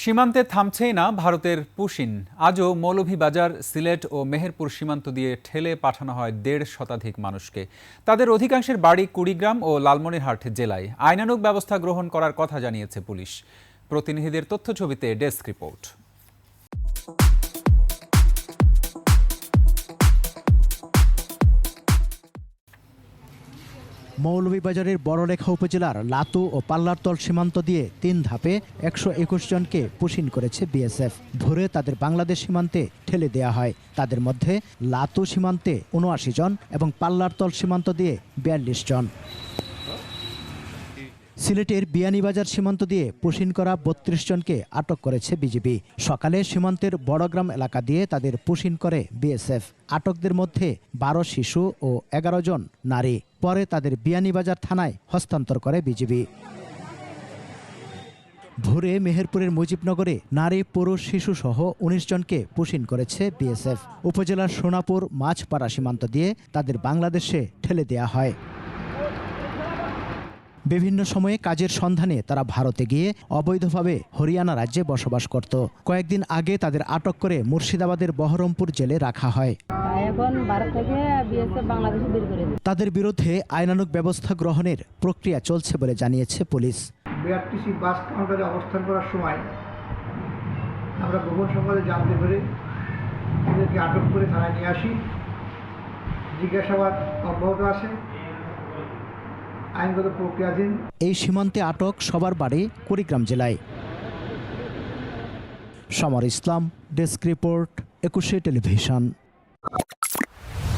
সীমান্তে থামছেই না ভারতের পুশিন। আজও মৌলভীবাজার, সিলেট ও মেহেরপুর সীমান্ত দিয়ে ঠেলে পাঠানো হয় ১.৫ শতাধিক মানুষকে। তাদের অধিকাংশের বাড়ি কুড়িগ্রাম ও লালমনিরহাট জেলায়। আইনানুগ ব্যবস্থা গ্রহণ করার কথা জানিয়েছে পুলিশ। প্রতিনিধিদের তথ্যছবিতে ডেস্ক রিপোর্ট। মৌলভীবাজারের বড়লেখা উপজেলার লাতু ও পাল্লারতল সীমান্ত দিয়ে ৩ ধাপে ১২১ জনকে পুশিন করেছে বিএসএফ। ধরে তাদের বাংলাদেশ সীমান্তে ঠেলে দেয়া হয়। তাদের মধ্যে লাতু সীমান্তে ৭৯ জন এবং পাল্লারতল সীমান্ত দিয়ে ৪২ জন। সিলেটের বিয়ানীবাজার সীমান্ত দিয়ে পুশিন করা ৩২ জনকে আটক করেছে বিজিবি। সকালে সীমান্তের বড়গ্রাম এলাকা দিয়ে তাদের পুশিন করে বিএসএফ। আটকদের মধ্যে ১২ শিশু ও ১১ জন নারী। পরে তাদের বিয়ানীবাজার থানায় হস্তান্তর করে বিজিবি। ভোরে মেহেরপুরের মুজিবনগরে নারী, পুরুষ, শিশু সহ ১৯ জনকে পুশিন করেছে বিএসএফ। উপজেলার সোনাপুর মাছপাড়া সীমান্ত দিয়ে তাদের বাংলাদেশে ঠেলে দেয়া হয়। বিভিন্ন সময়ে কাজের সন্ধানে তারা ভারতে গিয়ে অবৈধভাবে হরিয়ানা রাজ্যে বসবাস করত। কয়েকদিন আগে তাদের আটক করে মুর্শিদাবাদের বহরমপুর জেলে রাখা হয়। তাদের বিরুদ্ধে আইনানুগ ব্যবস্থা গ্রহণের প্রক্রিয়া চলছে বলে জানিয়েছে পুলিশ। বিআরটিসি বাস কাউন্টারে অবস্থান করার সময় আমরা গোপন সংবাদে জানতে পেরে এদেরকে আটক করে থানায় নিয়ে আসি। জিজ্ঞাসাবাদ অব্যাহত আছে, আইনগত প্রক্রিয়াধীন। এই সীমান্তে আটক সবার বাড়ি কুড়িগ্রাম জেলায়। সমর ইসলাম, ডেস্ক রিপোর্ট, ২১ টেলিভিশন।